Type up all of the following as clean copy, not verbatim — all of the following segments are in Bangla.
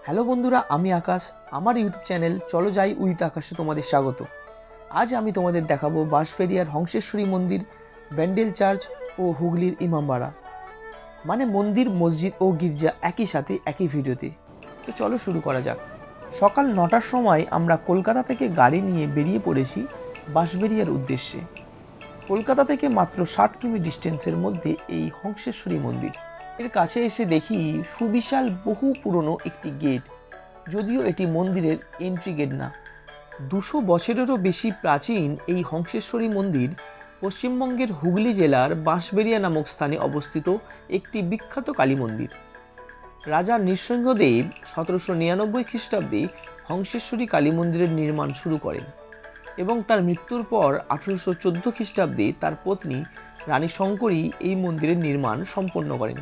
হ্যালো বন্ধুরা, আমি আকাশ। আমার ইউটিউব চ্যানেল চলো যাই উইথ আকাশে তোমাদের স্বাগত। আজ আমি তোমাদের দেখাবো বাঁশবেড়িয়ার হংসেশ্বরী মন্দির, ব্যান্ডেল চার্চ ও হুগলির ইমামবাড়া। মানে মন্দির, মসজিদ ও গির্জা একই সাথে একই ভিডিওতে। তো চলো শুরু করা যাক। সকাল 9টার সময় আমরা কলকাতা থেকে গাড়ি নিয়ে বেরিয়ে পড়েছি বাঁশবেড়িয়ার উদ্দেশ্যে। কলকাতা থেকে মাত্র 60 কিমি ডিস্টেন্সের মধ্যে এই হংসেশ্বরী মন্দির। এর কাছে এসে দেখি সুবিশাল বহু পুরনো একটি গেট, যদিও এটি মন্দিরের এন্ট্রি গেট না। 200 বছরেরও বেশি প্রাচীন এই হংসেশ্বরী মন্দির পশ্চিমবঙ্গের হুগলি জেলার বাঁশবেড়িয়া নামক স্থানে অবস্থিত একটি বিখ্যাত কালী মন্দির। রাজা নৃসিংহদেব 1799 খ্রিস্টাব্দে হংসেশ্বরী কালী মন্দিরের নির্মাণ শুরু করেন এবং তার মৃত্যুর পর 1814 খ্রিস্টাব্দে তার পত্নী রানী শঙ্করী এই মন্দিরের নির্মাণ সম্পন্ন করেন।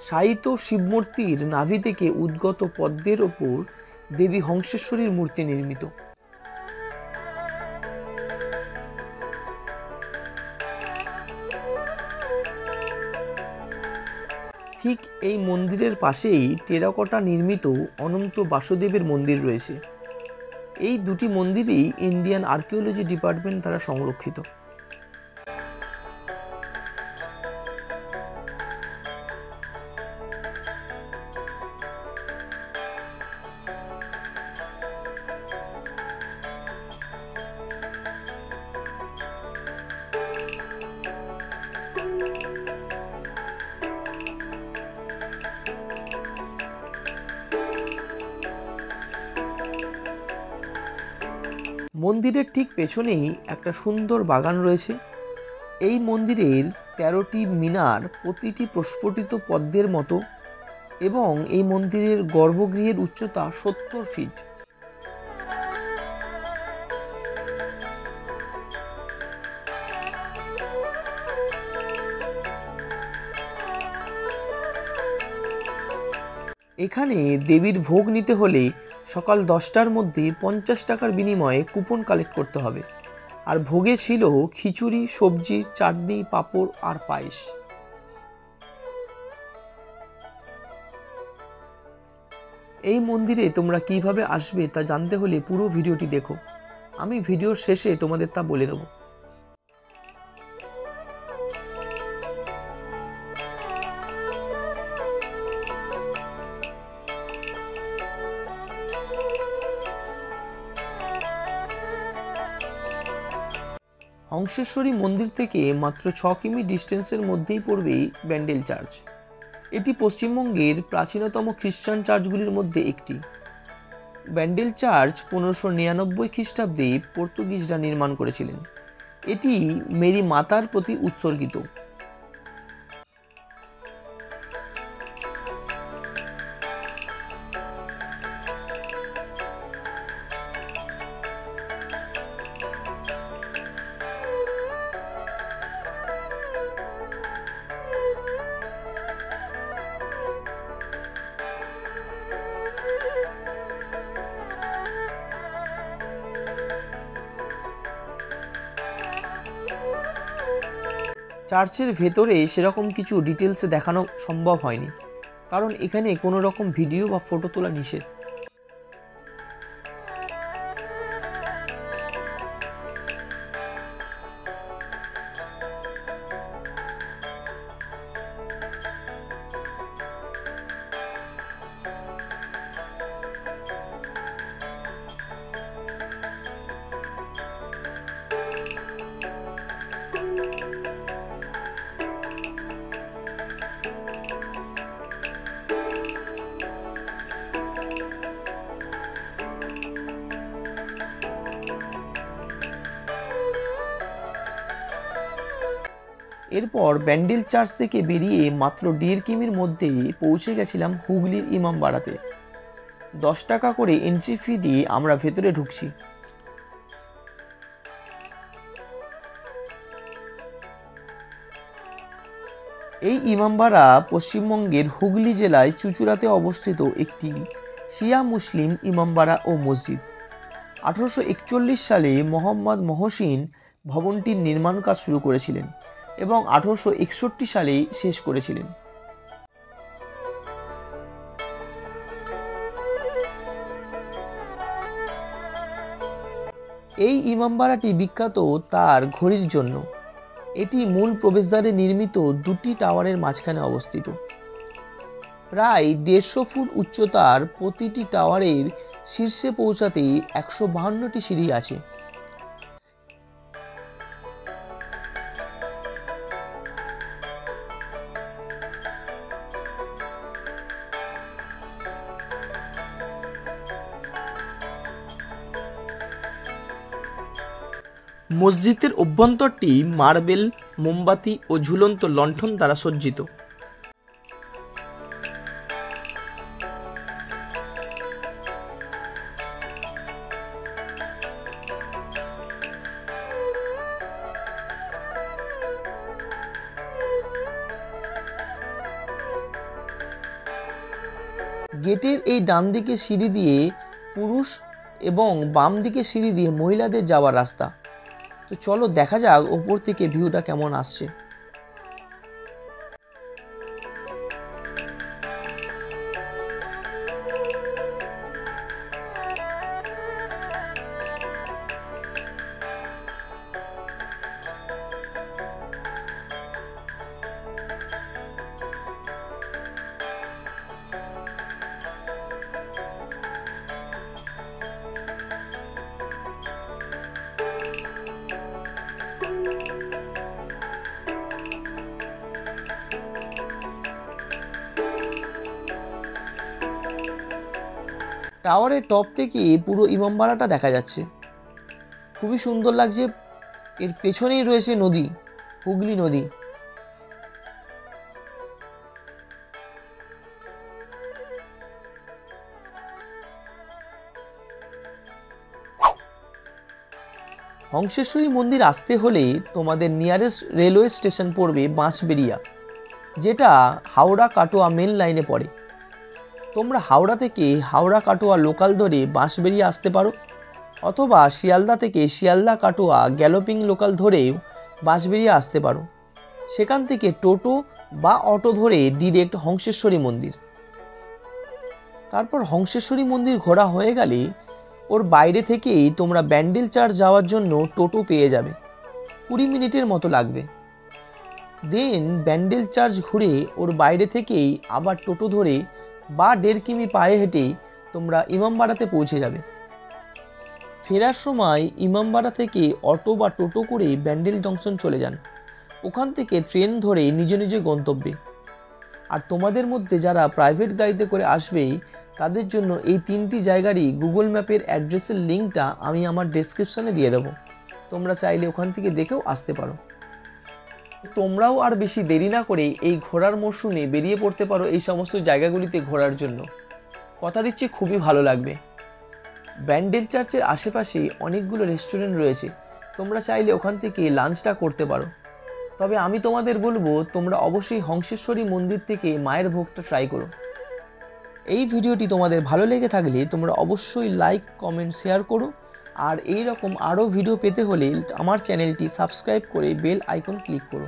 শায়িত শিবমূর্তির নাভি থেকে উদ্গত পদ্মের ওপর দেবী হংসেশ্বরীর মূর্তি নির্মিত। ঠিক এই মন্দিরের পাশেই টেরাকোটা নির্মিত অনন্ত বাসুদেবের মন্দির রয়েছে। এই দুটি মন্দিরই ইন্ডিয়ান আর্কিওলজি ডিপার্টমেন্ট দ্বারা সংরক্ষিত। মন্দিরের ঠিক পেছনেই একটা সুন্দর বাগান রয়েছে। এই মন্দিরের 13টি মিনার প্রতিটি প্রস্ফুটিত পদ্মের মতো এবং এই মন্দিরের গর্ভগৃহের উচ্চতা 70 ফিট। এখানে দেবীর ভোগ নিতে হলে সকাল 10টার মধ্যে 50 টাকার বিনিময়ে কুপন কালেক্ট করতে হবে। আর ভোগে ছিল খিচুড়ি, সবজি, চাটনি, পাঁপড় আর পায়েস। এই মন্দিরে তোমরা কিভাবে আসবে তা জানতে হলে পুরো ভিডিওটি দেখো। আমি ভিডিওর শেষে তোমাদের তা বলে দেবো। হংসেশ্বরী মন্দির থেকে মাত্র 6 কিমি ডিস্টেন্সের মধ্যেই পড়বে ব্যান্ডেল চার্চ। এটি পশ্চিমবঙ্গের প্রাচীনতম খ্রিস্টান চার্চগুলির মধ্যে একটি। ব্যান্ডেল চার্চ 1599 খ্রিস্টাব্দে পর্তুগিজরা নির্মাণ করেছিলেন। এটি মেরি মাতার প্রতি উৎসর্গিত। চার্চের ভেতরে সেরকম কিছু ডিটেলসে দেখানো সম্ভব হয়নি, কারণ এখানে কোনো রকম ভিডিও বা ফটো তোলা নিষেধ। এরপর ব্যান্ডেল চার্চ থেকে বেরিয়ে মাত্র 1.5 কিমির মধ্যে পৌঁছে গেছিলাম হুগলির ইমামবাড়াতে। 10 টাকা করে এন্ট্রি ফি দিয়ে আমরা ভেতরে ঢুকছি। এই ইমামবাড়া পশ্চিমবঙ্গের হুগলি জেলায় চুঁচুড়াতে অবস্থিত একটি শিয়া মুসলিম ইমামবাড়া ও মসজিদ। 1841 সালে মোহাম্মদ মহসিন ভবনটির নির্মাণ কাজ শুরু করেছিলেন। এবং 1861 সালে শেষ করেছিলেন। এই ইমামবাড়াটি বিখ্যাত তার ঘড়ির জন্য। এটি মূল প্রবেশদ্বারে নির্মিত দুটি টাওয়ারের মাঝখানে অবস্থিত। প্রায় 150 ফুট উচ্চতার প্রতিটি টাওয়ারের শীর্ষে পৌঁছাতে 152টি সিঁড়ি আছে। মসজিদের অভ্যন্তরটি মার্বেল, মোমবাতি ও ঝুলন্ত লণ্ঠন দ্বারা সজ্জিত। গেটের এই ডান দিকে সিঁড়ি দিয়ে পুরুষ এবং বাম দিকে সিঁড়ি দিয়ে মহিলাদের যাওয়ার রাস্তা। তো চলো দেখা যাক ওপর থেকে ভিউটা কেমন আসছে। টাওয়ারের টপ থেকে পুরো ইমামবাড়াটা দেখা যাচ্ছে, খুবই সুন্দর লাগছে। এর পেছনেই রয়েছে নদী, হুগলি নদী। হংসেশ্বরী মন্দির আসতে হলে তোমাদের নিয়ারেস্ট রেলওয়ে স্টেশন পড়বে বাঁশবেড়িয়া, যেটা হাওড়া কাটোয়া মেন লাইনে পড়ে। তোমরা হাওড়া থেকে হাওড়া কাটোয়া লোকাল ধরে বাঁশবেড়িয়া আসতে পারো, অথবা শিয়ালদা থেকে শিয়ালদা কাটোয়া গ্যালোপিং লোকাল ধরেও বাঁশবেড়িয়া আসতে পারো। সেখান থেকে টোটো বা অটো ধরে ডিরেক্ট হংসেশ্বরী মন্দির। তারপর হংসেশ্বরী মন্দির ঘোরা হয়ে গেলে ওর বাইরে থেকেই তোমরা ব্যান্ডেল চার্চ যাওয়ার জন্য টোটো পেয়ে যাবে, 20 মিনিটের মতো লাগবে। দেন ব্যান্ডেল চার্চ ঘুরে ওর বাইরে থেকেই আবার টোটো ধরে বা 1.5 কিমি পায়ে হেঁটেই তোমরা ইমামবাড়াতে পৌঁছে যাবে। ফেরার সময় ইমামবাড়া থেকে অটো বা টোটো করে ব্যান্ডেল জংশন চলে যান, ওখান থেকে ট্রেন ধরে নিজ নিজ গন্তব্যে। আর তোমাদের মধ্যে যারা প্রাইভেট গাড়িতে করে আসবে তাদের জন্য এই 3টি জায়গারই গুগল ম্যাপের অ্যাড্রেসের লিঙ্কটা আমি আমার ডেসক্রিপশানে দিয়ে দেবো, তোমরা চাইলে ওখান থেকে দেখেও আসতে পারো। তোমরাও আর বেশি দেরি না করে এই ঘোরার মরশুমে বেরিয়ে পড়তে পারো এই সমস্ত জায়গাগুলিতে ঘোরার জন্য। কথা দিচ্ছি খুবই ভালো লাগবে। ব্যান্ডেল চার্চের আশেপাশে অনেকগুলো রেস্টুরেন্ট রয়েছে, তোমরা চাইলে ওখান থেকে লাঞ্চটা করতে পারো। তবে আমি তোমাদের বলবো তোমরা অবশ্যই হংসেশ্বরী মন্দির থেকে মায়ের ভোগটা ট্রাই করো। এই ভিডিওটি তোমাদের ভালো লেগে থাকলে তোমরা অবশ্যই লাইক, কমেন্ট, শেয়ার করো। আর এই রকম আরও ভিডিও পেতে হলে আমার চ্যানেলটি সাবস্ক্রাইব করে বেল আইকন ক্লিক করো।